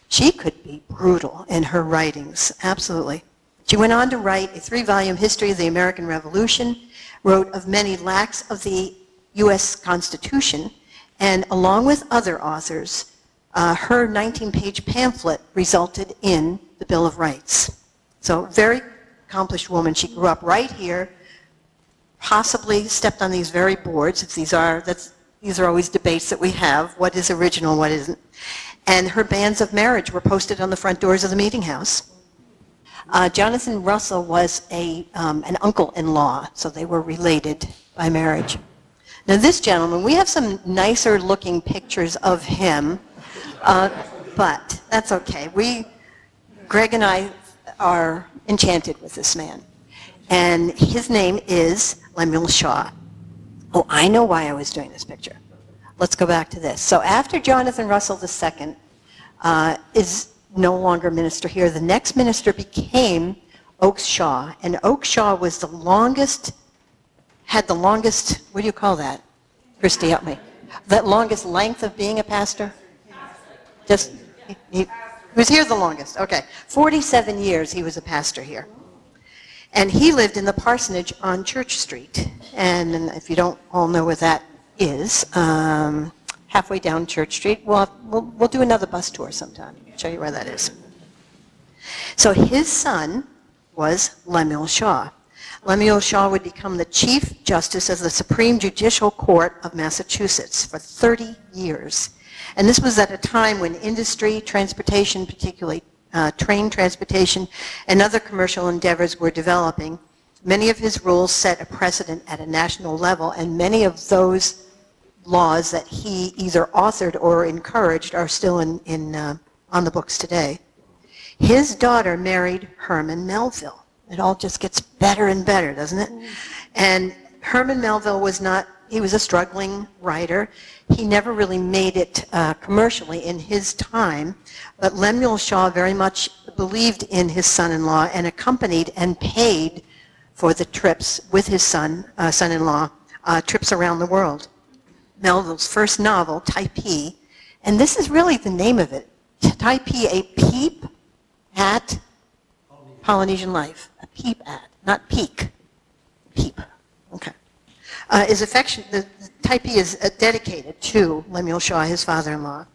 Speaker 1: she could be brutal in her writings, absolutely. She went on to write a 3-volume history of the American Revolution, wrote of many lacks of the U.S. Constitution, and along with other authors, her 19-page pamphlet resulted in the Bill of Rights. So very accomplished woman. She grew up right here, possibly stepped on these very boards. These are always debates that we have. What is original, what isn't? And her banns of marriage were posted on the front doors of the Meetinghouse. Jonathan Russell was an uncle-in-law, so they were related by marriage. Now this gentleman, we have some nicer looking pictures of him, but that's okay. Greg and I are enchanted with this man. And his name is Lemuel Shaw. Oh, I know why I was doing this picture. Let's go back to this. So after Jonathan Russell II is no longer minister here, the next minister became Oakes Shaw. And Oakes Shaw was had the longest, what do you call that? Christy, help me. That longest length of being a pastor? He was here the longest, okay. 47 years he was a pastor here. And he lived in the parsonage on Church Street. And if you don't all know where that is, halfway down Church Street, we'll do another bus tour sometime. I'll show you where that is. So his son was Lemuel Shaw. Lemuel Shaw would become the Chief Justice of the Supreme Judicial Court of Massachusetts for 30 years. And this was at a time when industry, transportation, particularly train transportation, and other commercial endeavors were developing. Many of his rules set a precedent at a national level, and many of those laws that he either authored or encouraged are still on the books today. His daughter married Herman Melville. It all just gets better and better, doesn't it? And Herman Melville was a struggling writer. He never really made it commercially in his time, but Lemuel Shaw very much believed in his son-in-law and accompanied and paid for the trips with his son-in-law, trips around the world. Melville's first novel, Typee, and this is really the name of it, Typee, a peep at Polynesian life. A peep at, not peak. Peep. Okay. The Typee is dedicated to Lemuel Shaw, his father-in-law.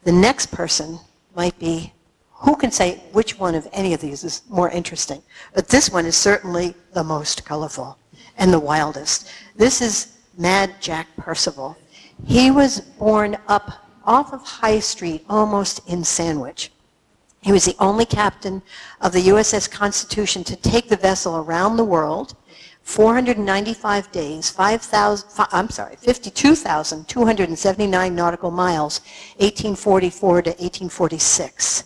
Speaker 1: The next person might be, who can say which one of any of these is more interesting? But this one is certainly the most colorful and the wildest. This is Mad Jack Percival. He was born up off of High Street, almost in Sandwich. He was the only captain of the USS Constitution to take the vessel around the world, 495 days, 52,279 nautical miles, 1844 to 1846.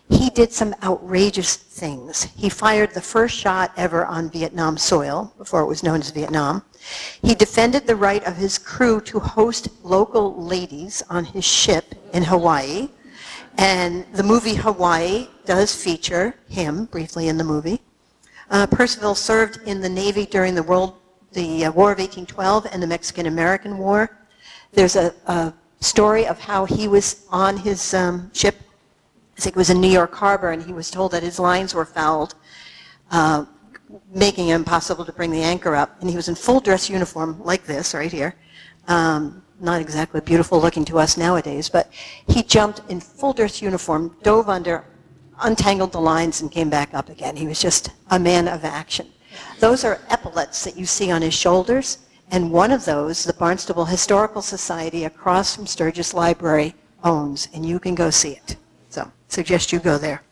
Speaker 1: He did some outrageous things. He fired the first shot ever on Vietnam soil, before it was known as Vietnam. He defended the right of his crew to host local ladies on his ship in Hawaii. And the movie Hawaii does feature him briefly in the movie. Percival served in the Navy during the War of 1812 and the Mexican-American War. There's a story of how he was on his ship, I think it was in New York Harbor, and he was told that his lines were fouled, making it impossible to bring the anchor up. And he was in full dress uniform like this right here. Not exactly beautiful looking to us nowadays, but he jumped in full dress uniform, dove under, untangled the lines, and came back up again. He was just a man of action. Those are epaulets that you see on his shoulders, and one of those, the Barnstable Historical Society across from Sturgis Library owns, and you can go see it. So, suggest you go there.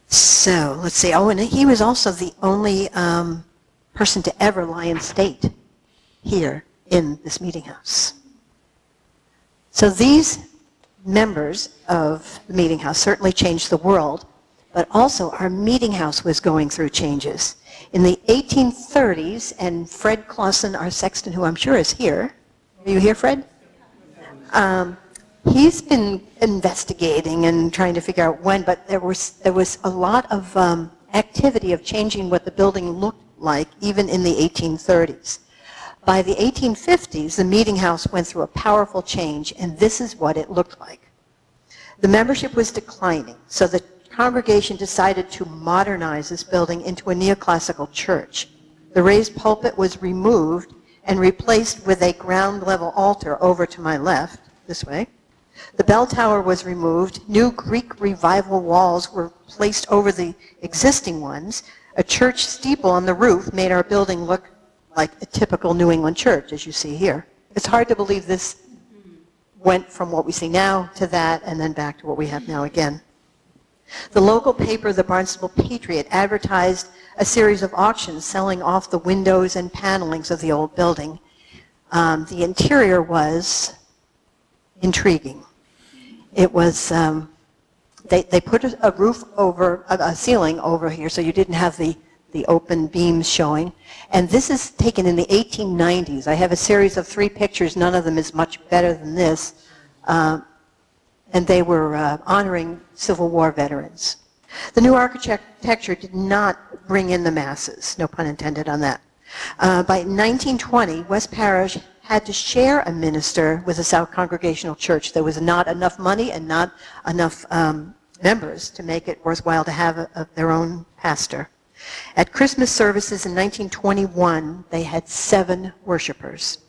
Speaker 1: So, let's see. Oh, and he was also the only person to ever lie in state here in this meeting house. So these members of the meeting house certainly changed the world, but also our meeting house was going through changes. In the 1830s, and Fred Clausen, our sexton, who I'm sure is here. Are you here, Fred? He's been investigating and trying to figure out when, but there was a lot of activity of changing what the building looked like, even in the 1830s. By the 1850s, the meeting house went through a powerful change, and this is what it looked like. The membership was declining, so the congregation decided to modernize this building into a neoclassical church. The raised pulpit was removed and replaced with a ground-level altar over to my left, this way. The bell tower was removed. New Greek revival walls were placed over the existing ones. A church steeple on the roof made our building look like a typical New England church, as you see here. It's hard to believe this went from what we see now to that, and then back to what we have now again. The local paper, the Barnstable Patriot, advertised a series of auctions selling off the windows and panelings of the old building. The interior was intriguing. It was, they put a roof over, a ceiling over here, so you didn't have the open beams showing. And this is taken in the 1890s. I have a series of 3 pictures. None of them is much better than this. And they were honoring Civil War veterans. The new architecture did not bring in the masses, no pun intended on that. By 1920, West Parish had to share a minister with the South Congregational Church. There was not enough money and not enough members to make it worthwhile to have their own pastor. At Christmas services in 1921, they had 7 worshipers.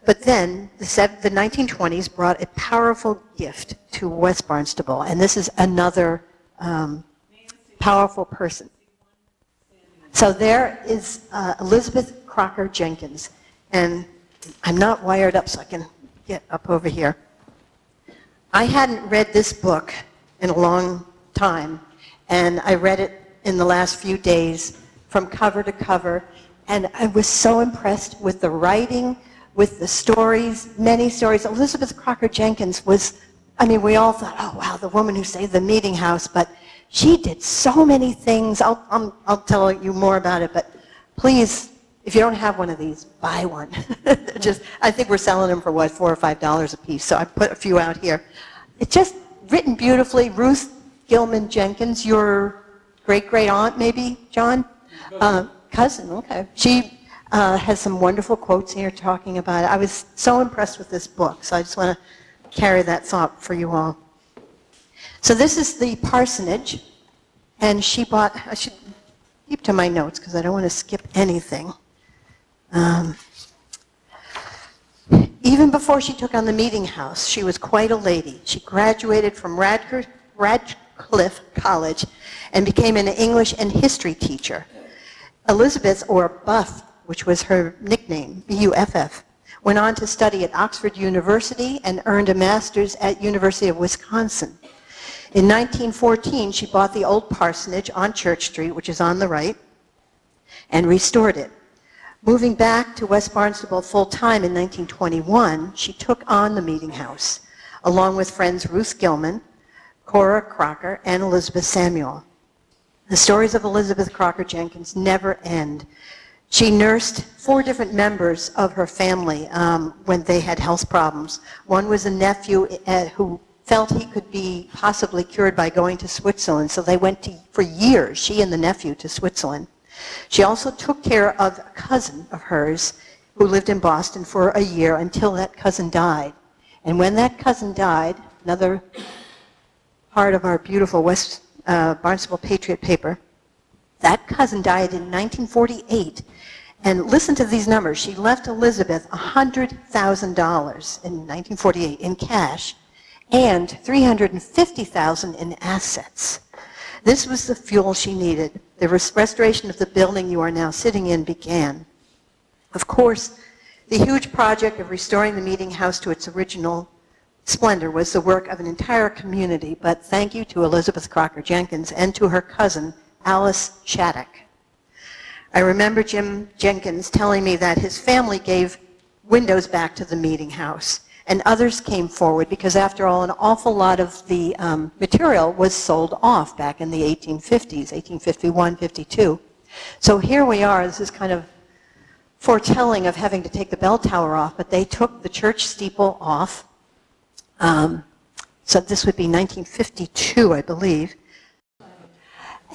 Speaker 1: But then the 1920s brought a powerful gift to West Barnstable, and this is another powerful person. So there is Elizabeth Crocker Jenkins, and I'm not wired up so I can get up over here. I hadn't read this book in a long time, and I read it in the last few days from cover to cover, and I was so impressed with the writing, with the stories, many stories. Elizabeth Crocker Jenkins was, I mean, we all thought, oh wow, the woman who saved the meeting house, but she did so many things. I'll tell you more about it, but please, if you don't have one of these, buy one. I think we're selling them for what, $4 or $5 a piece, so I put a few out here. It's just written beautifully. Ruth Gilman Jenkins, your great-great aunt maybe, John? Cousin, okay. She has some wonderful quotes here talking about it. I was so impressed with this book, so I just want to carry that thought for you all. So this is the parsonage, and she bought, I should keep to my notes because I don't want to skip anything. Even before she took on the meeting house, she was quite a lady. She graduated from Radcliffe College and became an English and history teacher. Elizabeth, or Buff, which was her nickname, B-U-F-F, went on to study at Oxford University and earned a master's at University of Wisconsin. In 1914, she bought the old parsonage on Church Street, which is on the right, and restored it. Moving back to West Barnstable full-time in 1921, she took on the meeting house, along with friends Ruth Gilman, Cora Crocker, and Elizabeth Samuel. The stories of Elizabeth Crocker Jenkins never end. She nursed 4 different members of her family when they had health problems. One was a nephew who felt he could be possibly cured by going to Switzerland, so they went for years, she and the nephew, to Switzerland. She also took care of a cousin of hers who lived in Boston for a year until that cousin died. And when that cousin died, another part of our beautiful West Barnstable Patriot paper, that cousin died in 1948. And listen to these numbers. She left Elizabeth $100,000 in 1948 in cash and $350,000 in assets. This was the fuel she needed. The restoration of the building you are now sitting in began. Of course, the huge project of restoring the meeting house to its original splendor was the work of an entire community, but thank you to Elizabeth Crocker Jenkins and to her cousin, Alice Shattuck. I remember Jim Jenkins telling me that his family gave windows back to the Meetinghouse, and others came forward because, after all, an awful lot of the material was sold off back in the 1850s, 1851, 52. So here we are. This is kind of foretelling of having to take the bell tower off, but they took the church steeple off. So this would be 1952, I believe.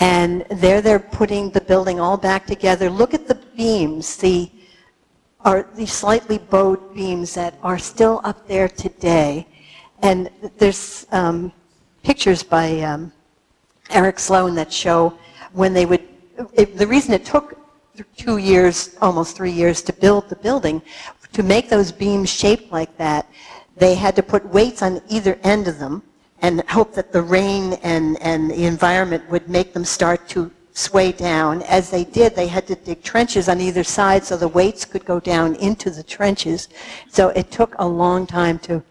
Speaker 1: And there they're putting the building all back together. Look at the beams, the slightly bowed beams that are still up there today. And there's pictures by Eric Sloan that show when they would, the reason it took 2 years, almost 3 years to build the building, to make those beams shaped like that, they had to put weights on either end of them and hope that the rain and the environment would make them start to sway down. As they did, they had to dig trenches on either side so the weights could go down into the trenches. So it took a long time to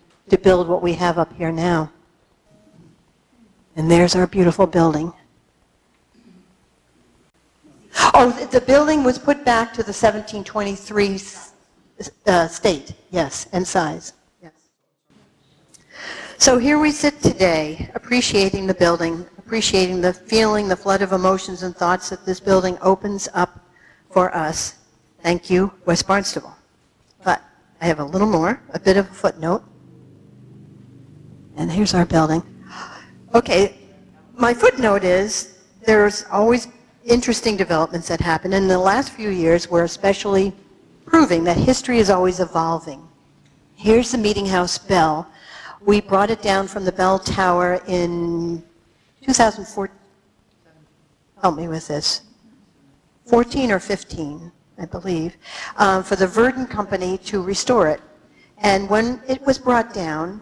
Speaker 1: build what we have up here now. And there's our beautiful building. Oh, the building was put back to the 1723 state, yes, and size. Yes. So here we sit today, appreciating the building, appreciating the feeling, the flood of emotions and thoughts that this building opens up for us. Thank you, West Barnstable. But I have a little more, a bit of a footnote. And here's our building. Okay, my footnote is there's always interesting developments that happen, and in the last few years we're especially proving that history is always evolving. Here's the Meetinghouse bell. We brought it down from the bell tower in 2004, help me with this, 14 or 15, I believe, for the Verdon Company to restore it. And when it was brought down,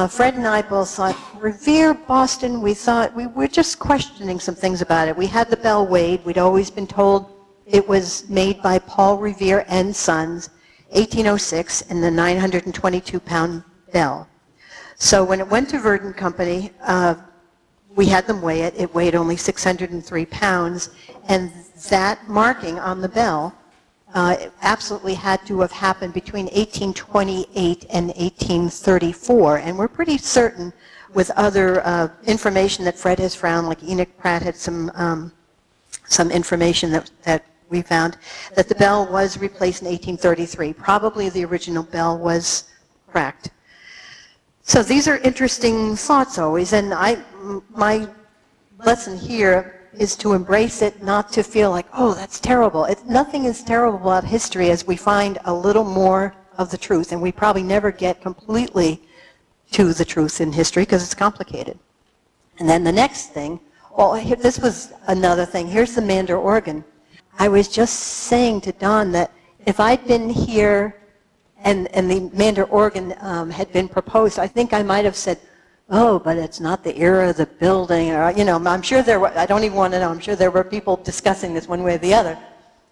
Speaker 1: Fred and I both thought, Revere, Boston, we thought, we were just questioning some things about it. We had the bell weighed. We'd always been told it was made by Paul Revere and Sons, 1806, and the 922-pound bell. So when it went to Verdon Company, we had them weigh it. It weighed only 603 pounds, and that marking on the bell it absolutely had to have happened between 1828 and 1834, and we're pretty certain with other information that Fred has found, like Enoch Pratt had some information that we found, that the bell was replaced in 1833. Probably the original bell was cracked. So these are interesting thoughts always, and my lesson here is to embrace it, not to feel like, oh, that's terrible. Nothing is terrible about history as we find a little more of the truth, and we probably never get completely to the truth in history because it's complicated. And then the next thing, well, this was another thing. Here's the Mander organ. I was just saying to Don that if I'd been here and the Mander organ had been proposed, I think I might have said, oh, but it's not the era of the building, or, you know, I'm sure there were, I don't even want to know, I'm sure there were people discussing this one way or the other.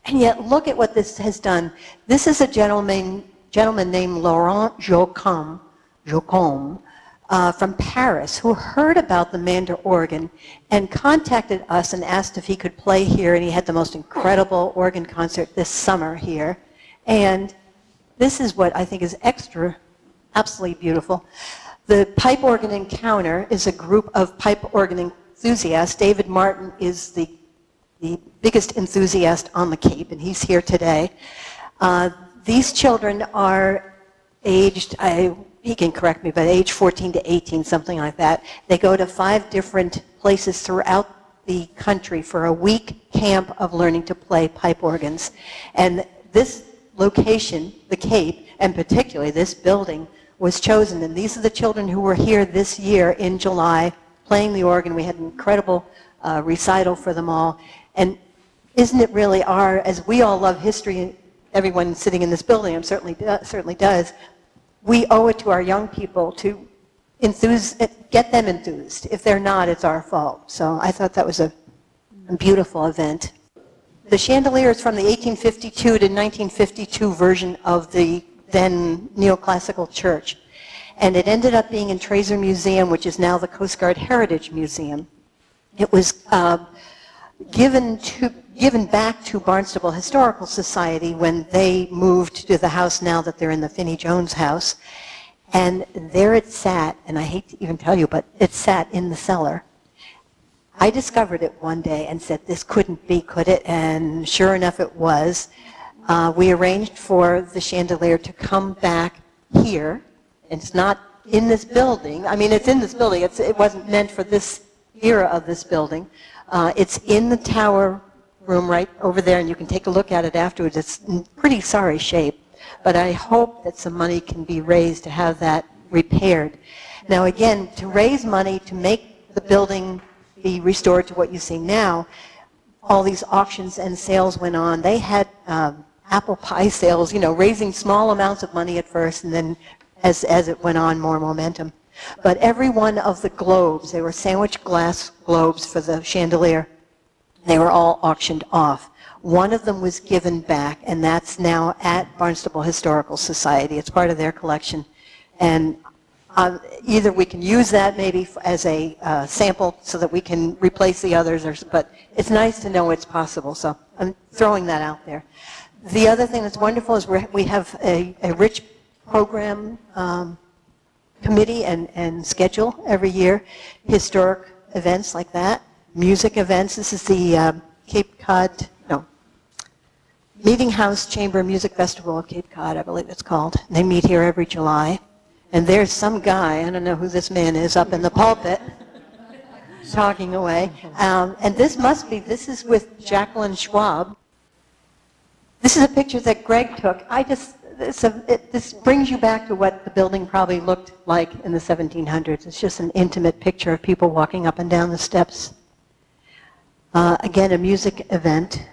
Speaker 1: And yet, look at what this has done. This is a gentleman named Laurent Jocom from Paris, who heard about the Mander organ and contacted us and asked if he could play here, and he had the most incredible organ concert this summer here. And this is what I think is absolutely beautiful. The Pipe Organ Encounter is a group of pipe organ enthusiasts. David Martin is the biggest enthusiast on the Cape, and he's here today. These children are aged, he can correct me, but age 14 to 18, something like that. They go to 5 different places throughout the country for a week camp of learning to play pipe organs. And this location, the Cape, and particularly this building, was chosen, and these are the children who were here this year in July playing the organ. We had an incredible recital for them all. And isn't it really as we all love history, everyone sitting in this building certainly does, we owe it to our young people to get them enthused. If they're not, it's our fault. So I thought that was a beautiful event. The chandelier is from the 1852 to 1952 version of the then neoclassical church. And it ended up being in Trazer Museum, which is now the Coast Guard Heritage Museum. It was given back to Barnstable Historical Society when they moved to the house now that they're in the Finney Jones house. And there it sat, and I hate to even tell you, but it sat in the cellar. I discovered it one day and said, this couldn't be, could it? And sure enough, it was. We arranged for the chandelier to come back here. It's not in this building. I mean, it's in this building. It wasn't meant for this era of this building. It's in the tower room right over there, and you can take a look at it afterwards. It's in pretty sorry shape, but I hope that some money can be raised to have that repaired. Now, again, to raise money to make the building be restored to what you see now, all these auctions and sales went on. They had apple pie sales, raising small amounts of money at first, and then as it went on, more momentum. But every one of the globes, they were sandwich glass globes for the chandelier, they were all auctioned off. One of them was given back, and that's now at Barnstable Historical Society. It's part of their collection. And either we can use that maybe as a sample so that we can replace the others, but it's nice to know it's possible, so I'm throwing that out there. The other thing that's wonderful is we have a rich program committee and schedule every year, historic events like that, music events. This is the Meetinghouse Chamber Music Festival of Cape Cod, I believe it's called. They meet here every July. And there's some guy, I don't know who this man is, up in the pulpit, talking away. And this is with Jacqueline Schwab. This is a picture that Greg took. This brings you back to what the building probably looked like in the 1700s. It's just an intimate picture of people walking up and down the steps. Again, a music event.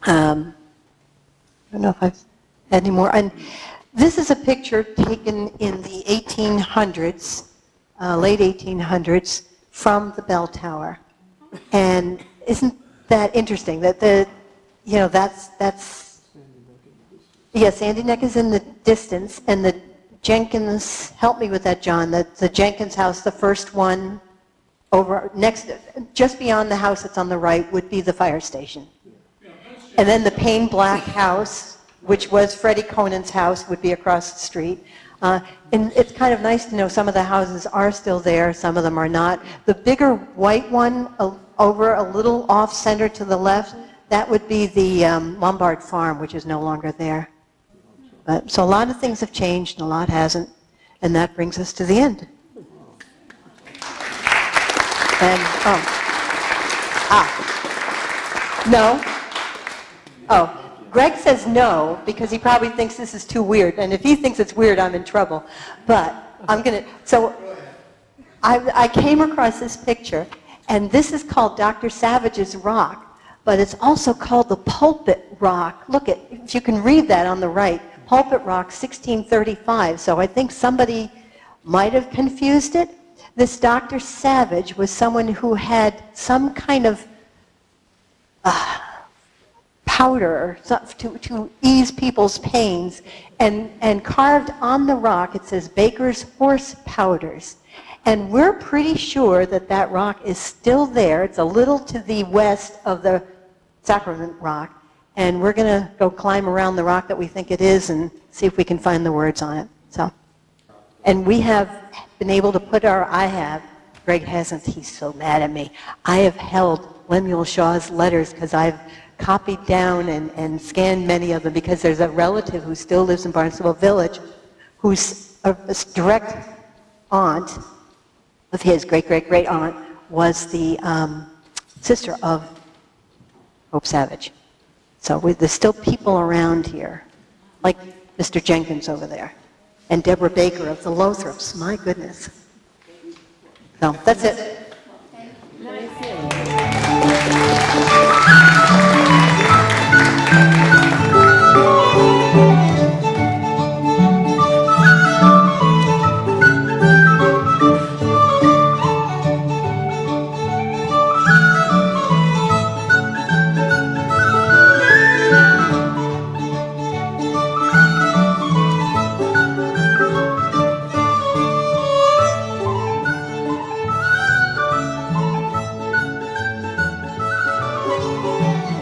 Speaker 1: I don't know if I've had any more. And this is a picture taken in the 1800s, late 1800s, from the bell tower. And isn't that interesting? That that's Sandy Neck is in the distance, and the Jenkins, help me with that, John, the Jenkins house, the first one over next, just beyond the house that's on the right would be the fire station. And then the Payne Black house, which was Freddie Conant's house, would be across the street. And it's kind of nice to know some of the houses are still there, some of them are not. The bigger white one over a little off-center to the left, that would be the Lombard Farm, which is no longer there. So a lot of things have changed and a lot hasn't. And that brings us to the end. And, no. Oh, Greg says no because he probably thinks this is too weird. And if he thinks it's weird, I'm in trouble. But I'm going to, so I came across this picture, and this is called Dr. Savage's Rock, but it's also called the Pulpit Rock. Look at, if you can read that on the right, Pulpit Rock, 1635. So I think somebody might have confused it. This Dr. Savage was someone who had some kind of powder to ease people's pains, and carved on the rock it says Baker's Horse Powders. And we're pretty sure that that rock is still there. It's a little to the west of the Sacrament Rock. And we're going to go climb around the rock that we think it is and see if we can find the words on it. So, and we have been able to put Greg hasn't, he's so mad at me. I have held Lemuel Shaw's letters because I've copied down and scanned many of them because there's a relative who still lives in Barnstable Village whose a direct aunt of his, great-great-great aunt, was the sister of Hope Savage. So there's still people around here, like Mr. Jenkins over there, and Deborah Baker of the Lothrops. My goodness. So that's it.
Speaker 4: Thank you.